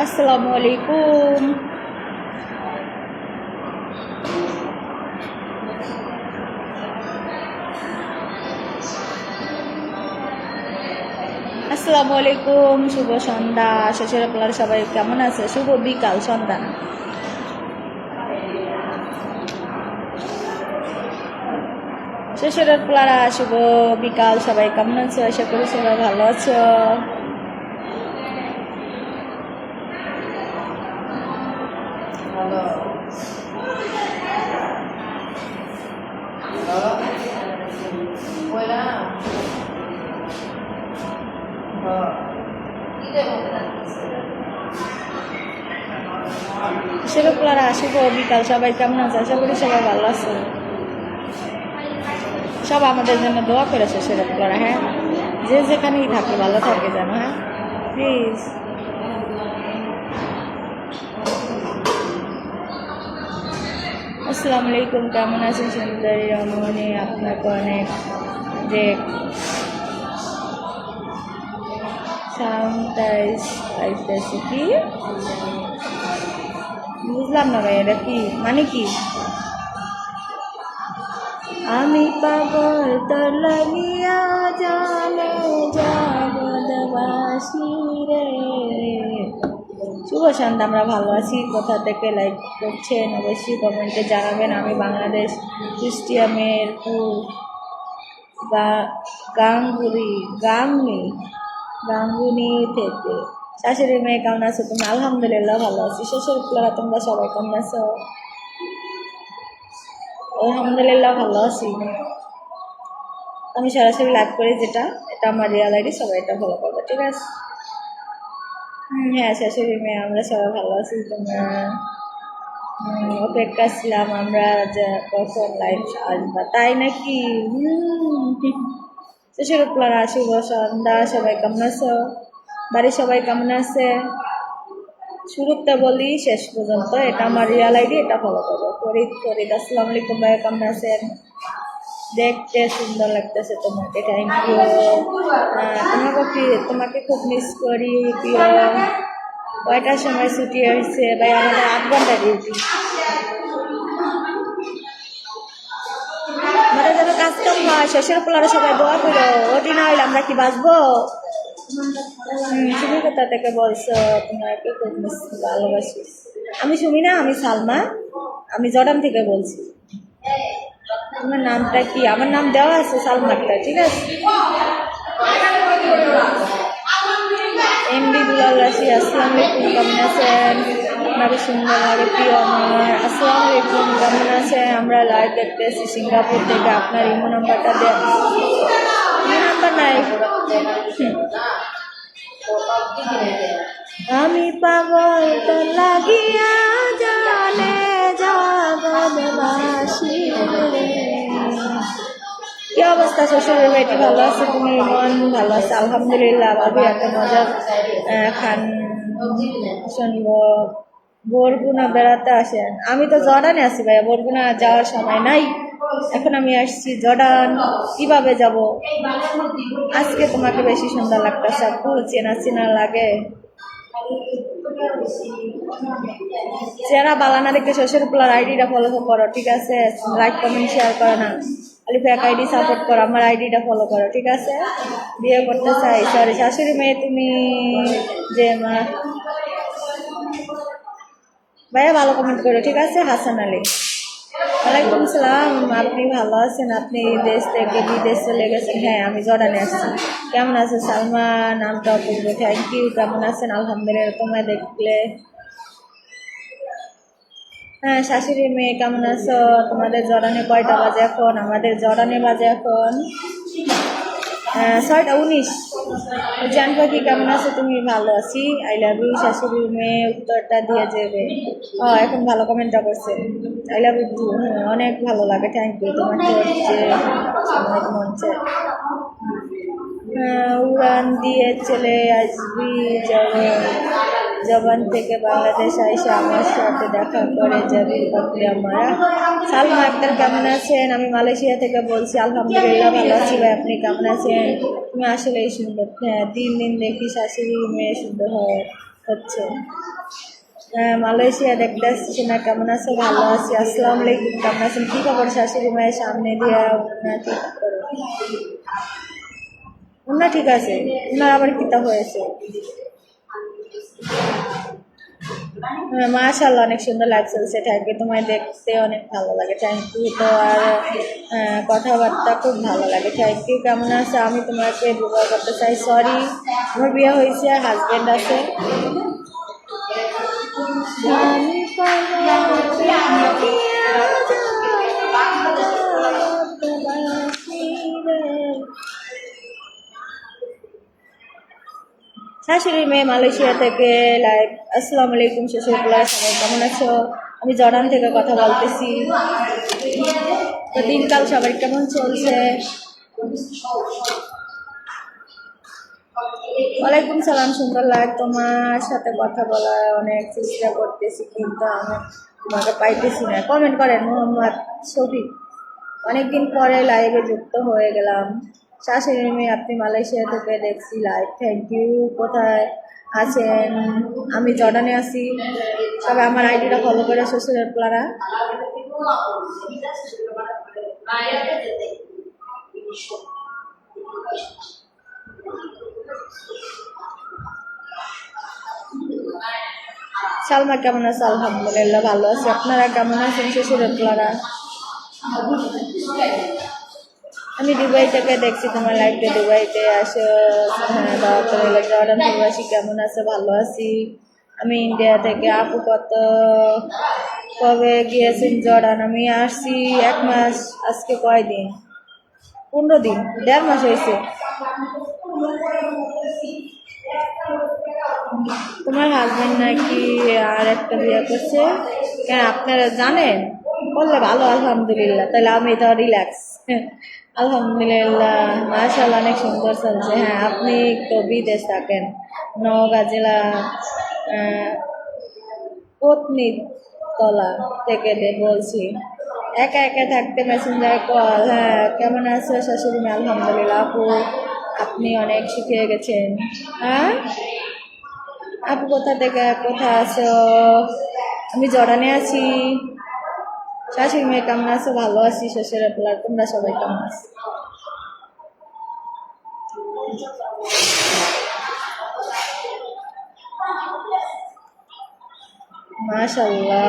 আসসালামু আলাইকুম। আসসালামু আলাইকুম, শুভ সন্ধ্যা। শ্বশুর আপনারা সবাই কেমন আছে? শুভ বিকাল সন্ধ্যা। শ্বশুর আপনারা শুভ বিকাল, সবাই কেমন আছো? আশা করি সবাই ভালো আছো। শ্বশুরগুলারা শুভ বিকাল, সবাই কেমন আছে? আশা করি সবাই ভালো আছে। সব আমাদের জন্য দোয়া করেছে শ্বশুরগুলারা। হ্যাঁ, যে যেখানেই থাকে ভালো থাকে যেন। হ্যাঁ প্লিজ। আসসালামু আলাইকুম, কেমন আছেন সুন্দরী রমণী? আপনাকে অনেক যে সাউন্ডটাইছে কি বুঝলাম না ভাই, এটা কি মানে কি? আমি পাগল তোর লাগিয়া জানে জগৎবাসী রে। শুভ সন্ধ্যা, আমরা ভালো আছি। কোথা থেকে লাইক করছেন অবশ্যই কমেন্টে জানাবেন। আমি বাংলাদেশ কুষ্টিয়া মেহেরপুর গাঙ্গুনি থেকে। শাশুড়ি মেয়ে কেমন আছো তুমি? আলহামদুলিল্লাহ ভালো আছি। শ্বশুরগুলারা তোমরা সবাই কেমন আছো? আলহামদুলিল্লাহ ভালো আছি। আমি সরাসরি লাইভ করি, যেটা এটা আমার রিয়াল আইডি, সবাই এটা ফলো করবে, ঠিক আছে? হ্যাঁ শাশুড়ি মেয়ে আমরা সবাই ভালো আছি। তোমরা অপেক্ষা ছিলাম আমরা যে কখন লাইভ আসবা, তাই নাকি? শ্বশুরগুলারা শুভ সন্ধ্যা, সবাই কেমন আছো? বাড়ির সবাই কেমন আছে? শুরুতে বলি শেষ পর্যন্ত, এটা আমার রিয়াল আইডি, এটা ফলো করবো। ফরিদ আসসালামু আলাইকুম ভাই, কেমন আছেন? দেখতে সুন্দর লাগতেছে তোমাকে, থ্যাংক ইউ। তোমাকে খুব মিস করি প্রিয়। কয়টার সময় ছুটি হয়েছে ভাই? আমাদের 8 ঘন্টা ডিউটি। আমাদের যেন কাজ কাম হয়। শেষের পোলারে সবাই দোয়া করো, ওটি না হইলে আমরা কি বাঁচবো? তুমি কোথা থেকে বলছো? তোমাকে খুব মিস ভালোবাসি। আমি সুমি না, আমি সালমা, আমি জর্ডান থেকে বলছি। তোমার নামটা কি? আমার নাম দেওয়া আছে সালমারটা, ঠিক আছে? এমডি দুলাল রাশি, আসসালামু আলাইকুম, কেমন আছেন? আপনাকে সুন্দর লাগে প্রিয় আমার। আসসালামু আলাইকুম, কেমন আছেন? আমরা লাইভ দেখতেছি সিঙ্গাপুর থেকে। আপনার ইমো নাম্বারটা দেন। ইমো নাম্বার নাই। আমি পাগল তোর লাগিয়া জানে জগৎবাসী রে। কি অবস্থা শ্বশুরের বেটি? ভালো আছে তুমি? মন ভালো আছে? আলহামদুলিল্লাহ। ভাবি এত মজার খান শুনবো। বরগুনা বেড়াতে আসেন? আমি তো জর্ডানে আছি ভাইয়া, বরগুনা যাওয়ার সময় নাই। এখন আমি আসছি জর্ডান, কিভাবে যাব? আজকে তোমাকে বেশি সুন্দর লাগতেছে আপু, চেনা চেনা লাগে। চেহারা বালানা দেখতে শ্বশুর পোলার আইডিটা ফলো করো, ঠিক আছে? লাইক কমেন্ট শেয়ার করো না, আলিফ এক আইডি সাপোর্ট করো, আমার আইডিটা ফলো করো, ঠিক আছে? বিয়ে করতে চাই, সরি শাশুড়ি মেয়ে তুমি যে মা। ভাইয়া ভালো কমেন্ট করো, ঠিক আছে? হাসান আলী, ওয়ালাইকুম সালাম। আপনি ভালো আছেন? আপনি দেশ থেকে বিদেশ চলে গেছেন? হ্যাঁ, আমি জর্ডানে আসছি। কেমন আছে সালমা? নামটা অপূর্ব, থ্যাংক ইউ। কেমন আছেন? আলহামদুলিল্লাহ। তোমায় দেখলে হ্যাঁ। শাশুড়ি মেয়ে কেমন আছো? তোমাদের জর্ডানে কয়টা বাজে এখন? আমাদের জর্ডানে বাজে এখন 6টা 19। জান পাখি কেমন আছো তুমি? ভালো আছি, আই লাভ ইউ। শাশুড়ি মেয়ে উত্তরটা দিয়ে যাবে। এখন ভালো কমেন্টটা করছে, আই লাভ ইউ টু। অনেক ভালো লাগে, থ্যাংক ইউ। তোমাকে হচ্ছে মঞ্চে উড়ান দিয়ে চলে আসবি জবান থেকে বাংলাদেশ আইসা আমার সাথে দেখা করে যাবি পাখি আমরা। সালমা আক্তার কেমন আছেন? আমি মালয়েশিয়া থেকে বলছি। আলহামদুলিল্লাহ ভালো আছি ভাই, আপনি কেমন আছেন? তুমি আসলেই সুন্দর। হ্যাঁ, দিন দিন দেখি শাশুড়ি মেয়ে সুন্দর হচ্ছে। হ্যাঁ, মালয়েশিয়া দেখতে আসছি না, কেমন আছো? ভালো আছি, আসসালামু আলাইকুম, কেমন আছেন? কি খবর? শাশুড়ি মায়ের সামনে দিয়া উন্না ঠিক করো, উন্না ঠিক আছে, উনার আবার কিতা হয়েছে? হ্যাঁ, মাশাআল্লাহ, অনেক সুন্দর লাগছে, থ্যাংক ইউ, তোমায় দেখতে অনেক ভালো লাগে, থ্যাংক ইউ। তো আর কথাবার্তা খুব ভালো লাগে, থ্যাংক ইউ। কেমন আছে? আমি তোমাকে বিবাহ করতে চাই। সরি, আমার বিয়ে হয়েছে, হাজবেন্ড আছে। আমি শাশুড়ির মেয়ে মালয়েশিয়া থেকে লাইভ। আসসালামু আলাইকুম শ্বশুরগুলা, সবাই কেমন আছো? আমি জর্ডান থেকে কথা বলতেছি। তো দিনকাল সবার কেমন চলছে? ওয়ালাইকুম সালাম, সুন্দর লাগে তোমার সাথে কথা বলা, অনেক চেষ্টা করতেছি কিন্তু আমি তোমাকে পাইতেছি না। কমেন্ট করেন মোহাম্মদ শফিক, অনেকদিন পরে লাইভে যুক্ত হয়ে গেলাম। শাশুড়ি মেয়ে, আপনি মালয়েশিয়া থেকে দেখছি লাইভ, থ্যাংক ইউ। কোথায় আছেন? আমি জর্ডানে আছি, তবে আমার আইডিটা ফলো করে শ্বশুরের প্লারা। সালমা কেমন আছে? আলহামদুলিল্লাহ ভালো আছে, আপনারা কেমন আছেন শ্বশুরের প্লারা? আমি দুবাই থেকে দেখছি তোমার লাইভে, দুবাইতে আসো। হ্যাঁ, দাওয়াত রইল। জর্ডান প্রবাসী কেমন আছে? ভালো আছি। আমি ইন্ডিয়া থেকে। আপু কবে গিয়েছেন জর্ডান? আমি আসছি 1 মাস, আজকে কয়দিন? 15 দিন, 1.5 মাস হয়েছে। তোমার হাজবেন্ড নাকি আর একটা বিয়ে করছে? কেন, আপনারা জানেন? বললে ভালো, আলহামদুলিল্লাহ, তাহলে আমি তো রিল্যাক্স। আলহামদুলিল্লাহ, মাশাআল্লাহ, অনেক সুন্দর চলছে। হ্যাঁ, আপনি তো বিদেশ থাকেন, নওগাঁ জেলা পত্নী তলা থেকে বলছি। একা একা থাকতে মেসেঞ্জার কল। হ্যাঁ, কেমন আছে শাশুড়ি মেয়ে? আলহামদুলিল্লাহ। আপু, আপনি অনেক শিখে গেছেন। হ্যাঁ, আপু কোথায় আছো? আমি জর্ডানে আছি। শাশুড়ি মেয়ে কেমন আছো? ভালো আছি শ্বশুরের প্লার, তোমরা সবাই কেমন আছো? মাশাআল্লাহ,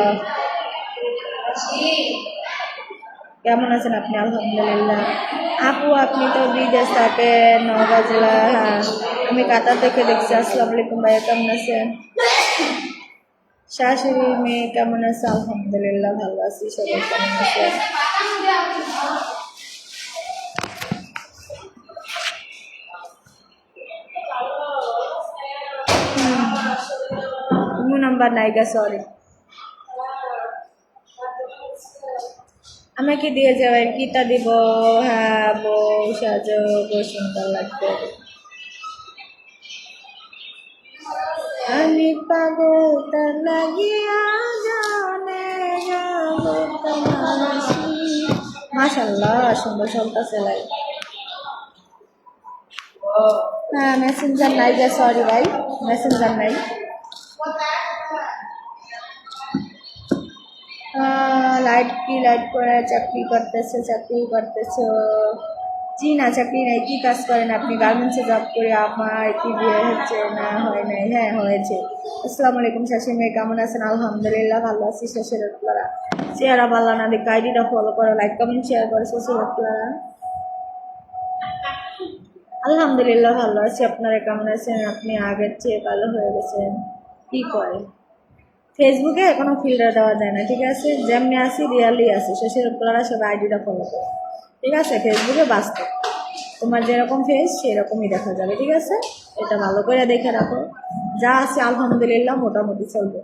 কেমন আছেন আপনি? আলহামদুলিল্লাহ। আপু, আপনি তো বিদেশ থাকেন, নওগাঁ জেলা। হ্যাঁ, আমি কাতার থেকে দেখছি। আসসালামু আলাইকুম ভাইয়া, কেমন আছেন? শাশুড়ি মেয়ে কেমন আছে? আলহামদুলিল্লাহ ভালো আছি, সবাই কেমন আছে? নাম্বার নাইগা, সরি, আমাকে দিয়ে যাবেন, কিতা দিব? হ্যাঁ, বউ সাজো, বউ সুন্দর লাগবে। আমি পাগল তার লাগিয়া জানে যাব তোমার। মাশাআল্লাহ, সুন্দর চলতেছে লাইভ। হ্যাঁ, মেসেঞ্জার নাই যে, সরি ভাই, মেসেঞ্জার নাই। লাইট করে চাকরি করতেছো? জি না, চাকরি নাই। কি কাজ করেন আপনি? গার্মেন্টসে জব করে। আমার কি বিয়ে হচ্ছে না হয় নাই? হ্যাঁ, হয়েছে। আসসালামু আলাইকুম শাশুড়ি মেয়ে, কেমন আছেন? আলহামদুলিল্লাহ ভালো আছি শ্বশুরের প্লারা। চেহারা ভালো না দেখে আইডিটা ফলো করো, লাইক কমেন্ট শেয়ার করো শ্বশুরের প্লারা। আলহামদুলিল্লাহ ভালো আছি, আপনারা কেমন আছেন? আপনি আগের চেয়ে ভালো হয়ে গেছেন। কি করে ফেসবুকে কোনো ফিল্টার দেওয়া যায় না, ঠিক আছে? যেমনি আসি রিয়ালি আসি, শ্বশুর প্লারা সবাই আইডিটা ফলো করো, ঠিক আছে? ফেসবুকে বাস্তব, তোমার যেরকম ফেস সেরকমই দেখা যাবে, ঠিক আছে? এটা ভালো করে দেখে রাখো। যা আছে আলহামদুলিল্লাহ মোটামুটি চলবে।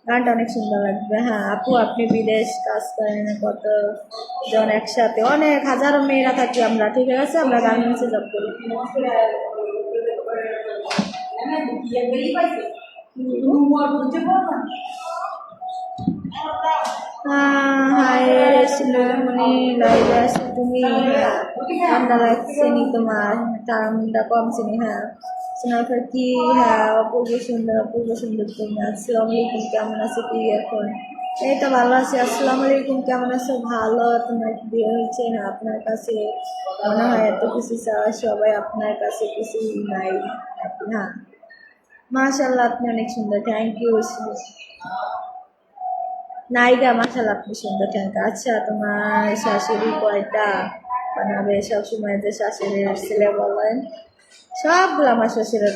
গানটা অনেক সুন্দর লাগবে। হ্যাঁ আপু, আপনি বিদেশ কাজ করেন কতজন একসাথে? অনেক হাজারো মেয়েরা থাকি আমরা, ঠিক আছে? আমরা গার্মেন্টসে জব করি। হাই শিলমণি, লাইভে আসো তুমি। ঠান্ডা লাগছে নি তোমার? ঠান্ডা কমছে নি? হ্যাঁ, সোনাফার কি? হ্যাঁ, অপূর্ব সুন্দর তুমি। আসসালামু আলাইকুম, কেমন আছো তুই এখন? এই তো ভালো আছি। আসসালামু আলাইকুম, কেমন আছো? ভালো। তোমার কি বিয়ে হয়েছে? না, আপনার কাছে মনে হয় এত কিছু চাওয়া, সবাই আপনার কাছে কিছু নাই নাকি? হ্যাঁ, মাশাল্লাহ আপনি অনেক সুন্দর, থ্যাংক ইউ। নাইগা, মাশাল্লাহ আপনি সুন্দর, থ্যাংক ইউ। আচ্ছা, তোমার শাশুড়ি কয়টা বানাবে সবসময়? যে শাশুড়ির ছেলে বলেন সবগুলো আমার শ্বশুরের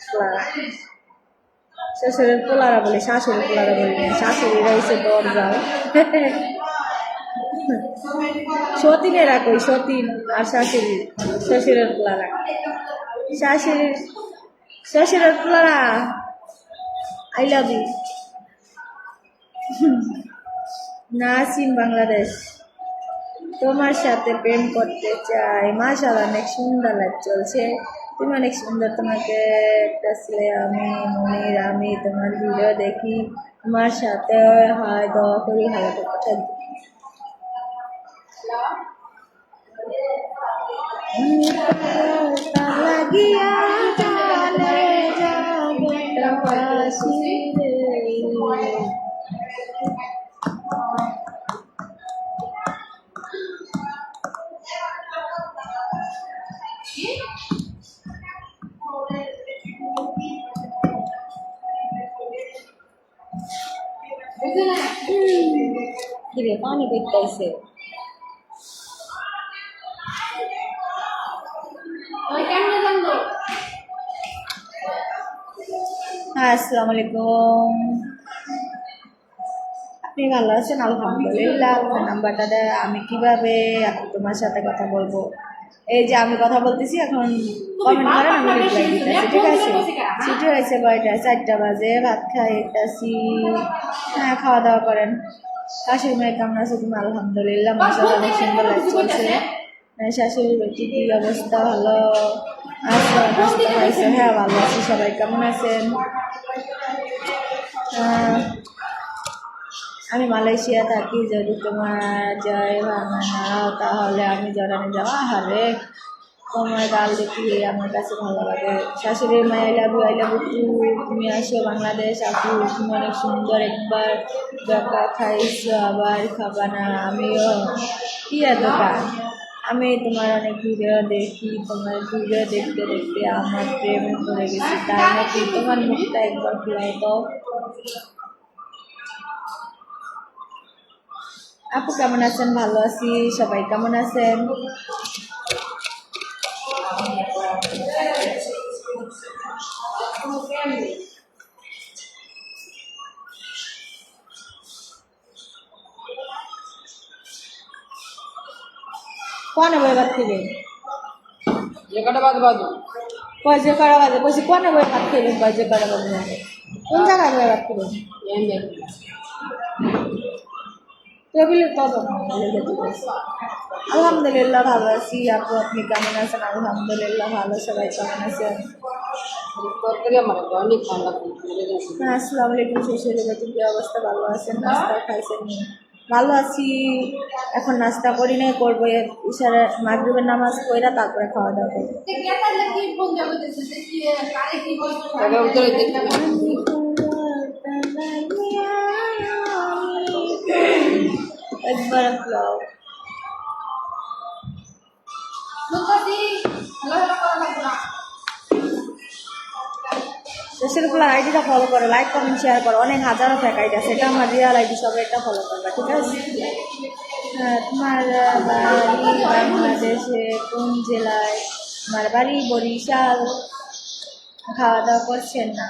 পোলারা। শ্বশুরের পোলারা বলে, শাশুড়ির পোলারা বলি না, শাশুড়িরা হচ্ছে দরজাল। সতীনেরা কই? সতীন আর শাশুড়ি, শ্বশুরের পোলারা, শাশুড়ির শ্বশুরের পোলারা। I love you. Nasim, Bangladesh. তোমার সাথে প্রেম করতে চাই। মাশাআল্লাহ, অনেক সুন্দর লাইফ চলছে, তুমি অনেক সুন্দর। তোমাকে একটা ছেলে আমি মনির, আমি তোমার ভিডিও দেখি, তোমার সাথে হয় দোয়া করি ভালো কথা। লাগিয়া জানে যাবে বাসি রে। কিরে পানি করতেছে? হ্যাঁ, আসসালামু আলাইকুম। আপনি ভালো আছেন? আলহামদুলিল্লাহ। আপনার নাম্বারটা দেয়, আমি কিভাবে এখন তোমার সাথে কথা বলবো? এই যে আমি কথা বলতেছি এখন, কমেন্ট করেন, আমি রিপ্লাই দিতেছি, ঠিক আছে? ছুটি হয়েছে কয়টা? 4টা বাজে। ভাত খাইতেছি। হ্যাঁ, খাওয়া দাওয়া করেন। শাশুড়ি মেয়ে কেমন আছে তুমি? আলহামদুলিল্লাহ, মাশাআল্লাহ, অনেক সুন্দর লাইফ চলছে। শাশুড়ির বাড়ির কি অবস্থা? ভালো আচ্ছা, নাস্তা খাইছে? হ্যাঁ, ভালো আছি। সবাই কেমন আছেন? আমি মালয়েশিয়া থাকি। যদি তোমার জয় ভাঙা নাও তাহলে আমি জর্ডানে যাওয়া হারে। তোমার গাল দেখি আমার কাছে ভালো লাগে। শাশুড়ির মা, I love you, I love you. তুমি আসো বাংলাদেশ আপু, তুমি অনেক সুন্দর। একবার দোকা খাইছো আবার খাবা না? আমিও। কি আর দোকা? আমি তোমার অনেক ভিডিও দেখি, তোমার ভিডিও দেখতে দেখতে আমার প্রেমে পড়ে গেছি, তাই নাকি? তোমার মুখটা একবার খুলাই তো। আপু কেমন আছেন? ভালো আছি। সবাই কেমন আছেন? কোনে বই ভাত খাইবেন? কয় যে কটা বাজে বলছি, কোনে বই ভাত খাইবেন? কয় যে কটা বাজে? কোন জায়গায় বই ভাত খাইবেন? টেবিলের কত? আলহামদুলিল্লাহ ভালো আছি। আপু আপনি কেমন আছেন? আলহামদুলিল্লাহ ভালো। সবাই কেমন আছেন? হ্যাঁ, আসসালামু আলাইকুম। শ্বশুরের বাড়ির কি অবস্থা? ভালো আছেন? নাস্তা খাইছেন? ভালো আছি। এখন নাস্তা করি নাই, করবো। ইশারা মাগরিবের নামাজ পড়া তারপরে খাওয়া দাওয়া করবো। একবার ব্লগ শ্বশুরগুলো আইডিটা ফলো করো, লাইক কমেন্ট শেয়ার করো। অনেক হাজারো ফ্যাক আইডি আছে, এটা আমার রিয়াল আইডি, সবাই এটা ফলো করবে, ঠিক আছে? হ্যাঁ, তোমার বাড়ি বাংলাদেশে কোন জেলায়? আমার বাড়ি বরিশাল। খাওয়া দাওয়া করছেন না?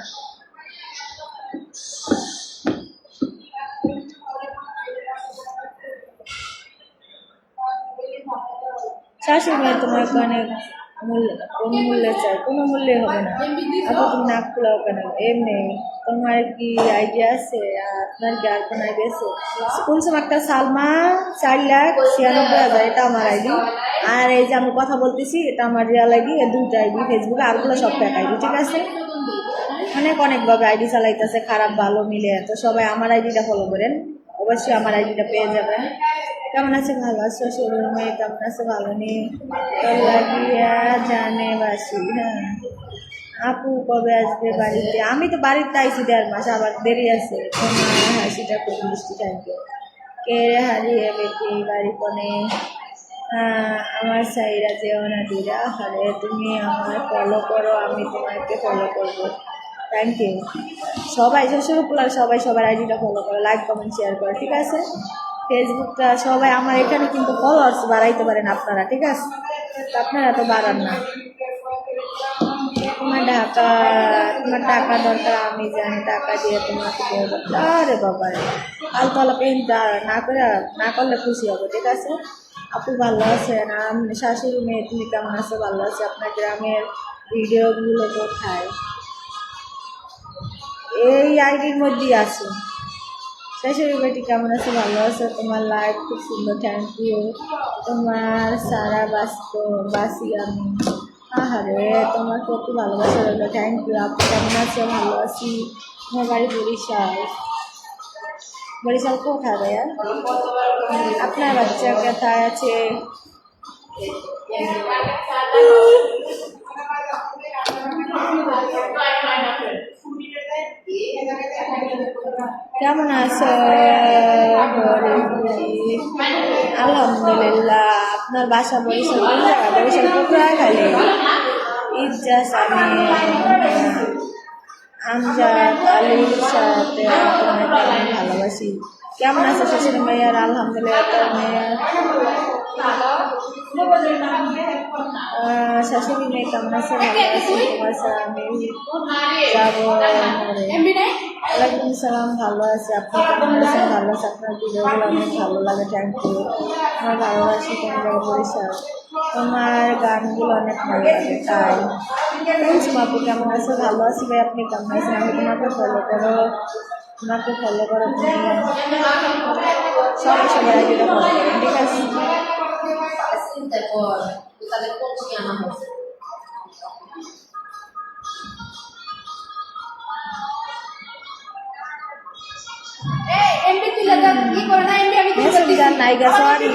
শাশুড়ি মেয়ে তোমার অনেক মূল্য, কোন মূল্যে চাই? কোনো মূল্যে হবে না। আপু তুমি নাক খোলাও কেন? এমনি। তোমার কি আইডিয়া আছে? আপনার কি আর কোনো আইডিয়া আছে? শুনছিলাম একটা সালমা 4,96,000, এটা আমার আইডি। আর এই যে আমি কথা বলতেছি, এটা আমার রিয়াল আইডি। এই দুইটা আইডি ফেসবুকে, আরগুলো সব ফেক আইডি, ঠিক আছে? অনেকভাবে আইডি চালাইতেছে, খারাপ ভালো মিলে। তো সবাই আমার আইডিটা ফলো করেন, অবশ্যই আমার আইডিটা পেয়ে যাবেন। কেমন আছে? ভালো আছো? শরীর মেয়ে কেমন আছে? ভালো নেই। লাগিয়া জানে বাসি। হ্যাঁ, আপু কবে আসবে বাড়িতে? আমি তো বাড়িতে আইছি 1.5 মাস, আবার দেরি আছে। তোমার হাসিটা খুব মিষ্টি, থ্যাংক ইউ। কে হারিয়ে বেটি বাড়ি কোনে? হ্যাঁ, আমার সাইরা যেও না দিরা, আরে তুমি আমার ফলো করো, আমি তোমাকে ফলো করবো। Thank you. সবাই শ্বশুরপুলার সবাই সবার আইডিটা ফলো করো, লাইক কমেন্ট শেয়ার করো, ঠিক আছে? ফেসবুকটা সবাই আমার এখানে কিন্তু ফলোয়ার্স বাড়াইতে পারেন আপনারা, ঠিক আছে? তো আপনারা তো বাড়ান না। তোমার টাকা দরকার, আমি জানি, টাকা দিয়ে তোমাকে দেবো। আরে বাবা রে, আলতলা পেন্ট না করলে খুশি হবে, ঠিক আছে? আপু ভালো আছেন? শাশুড়ি মেয়ে তুমি কেমন আছো? ভালো আছে। আপনার গ্রামের ভিডিওগুলো কোথায়? এই আইডির মধ্যেই আছে। শাশুড়ি বেটি কেমন আছে? ভালো আছে। তোমার লাইফ খুব সুন্দর, থ্যাংক ইউ। তোমার সারা বাসি আমি। আহারে, তোমার প্রতি ভালোবাসা রইল, থ্যাংক ইউ। আপনি কেমন আছে? ভালো আছি। আমার বাড়ি বরিশাল। বরিশাল কোথায় ভাইয়া? আপনার বাচ্চা কোথায় আছে? কেমন আছো? আলহামদুলিল্লাহ। আপনার বাসা বরিশাল? কোন জায়গা? বরিশাল পটুয়াখালী। ইজাজ আমি আমজাদ আলীর সাথে তোমাকে অনেক ভালোবাসি। কেমন আছে শ্বশুর মেয়ের? আলহামদুলিল্লাহ। তোর মেয়ের শাশুড়ি মেয়ে কেমন আছে? ভালো আছি। তোমার আমি যাবো। ওয়ালাইকুম সালাম, ভালো আছে। আপনি কেমন আছেন? ভালো আছে। আপনার ভিডিওগুলো অনেক ভালো লাগে, থ্যাংক ইউ। আমার ভালোবাসি। কোন জায়গা? বরিশাল। তোমার গানগুলো অনেক ভালো লাগে, তাই। আপু কেমন আছে? ভালো আছি ভাই, আপনি কেমন আছেন? আমি তোমাকে ফলো করো, তোমাকে ফলো করো। তুমি সবাই সবাই আইডিটা ফলো করো, ঠিক আছে? নাইগা সরি,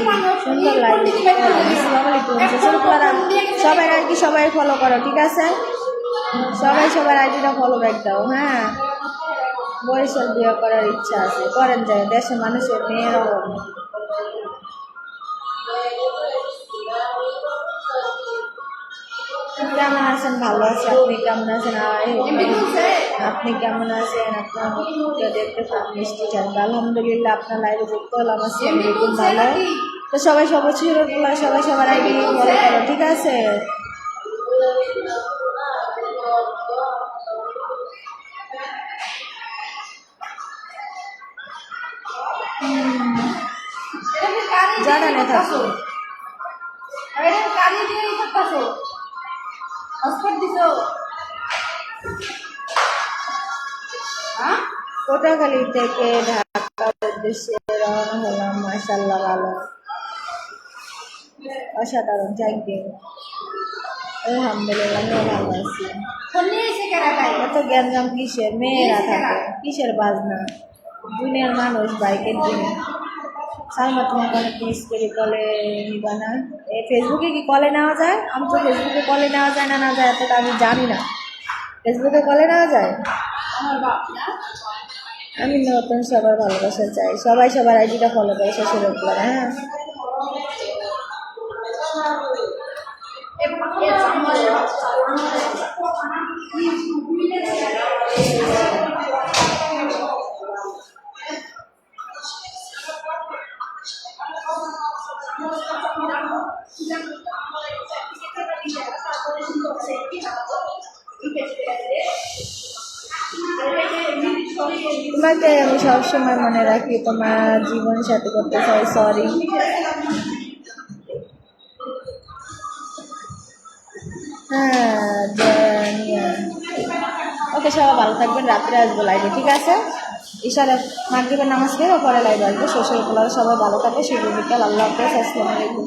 সুন্দর লাগে। আসসালামু আলাইকুম। সবাই আর কি সবাই ফলো করো, ঠিক আছে? সবাই সবার আইডিটা ফলো ব্যাক দাও। হ্যাঁ, বরিশাল বিয়ে করার ইচ্ছা আছে, করেন যায়, দেশের মানুষের মেয়ের অভাব নেই। কেমন আছেন? ভালো আছে। আপনি কেমন আছেন? আপনি কেমন আছেন? আপনার মুখটা দেখতে খুব মিষ্টি, থাকবে। আলহামদুলিল্লাহ। আপনার লাইভে যুক্ত হলাম, আসসালামু আলাইকুম। ভালো তো সবাই সবার সবাই সবার আইডি ফলো করো, ঠিক আছে? জানানে থাকো। পটুয়াখালী থেকে ঢাকার উদ্দেশ্যে রওনা হলাম। মাশাআল্লাহ, ভালো, অসাধারণ, থ্যাংক ইউ। আলহামদুলিল্লাহ, আমিও ভালো আছি। এত জ্ঞানজাম কিসের? মেয়েরা থাকে কিসের বাজনা? দুনিয়ার মানুষ বাইকের দিনে। সালমা তোমাকে অনেক মিস করি, কলে নিবা না? এই ফেসবুকে কি কলে নেওয়া যায়? আমি তো ফেসবুকে কলে নেওয়া যায় না যায় এতটা আমি জানি না। ফেসবুকে কলে নেওয়া যায়? আমি নতুন সবার ভালোবাসা চাই, সবাই সবার আইডিটা ফলো করে শ্বশুরের করে। হ্যাঁ, তোমাকে আমি সবসময় মনে রাখি, তোমার জীবন সাথে করতে চাই। সরি। হ্যাঁ, ওকে, সবাই ভালো থাকবেন। রাত্রে আসবো লাইভে, ঠিক আছে? ইশারা মাগরিবের নামাজ পড়ে পরে লাইভে আসবো। শ্বশুর সবাই ভালো থাকবে। শুভ বিকাল। আল্লাহ হাফেজ। আসসালামু আলাইকুম।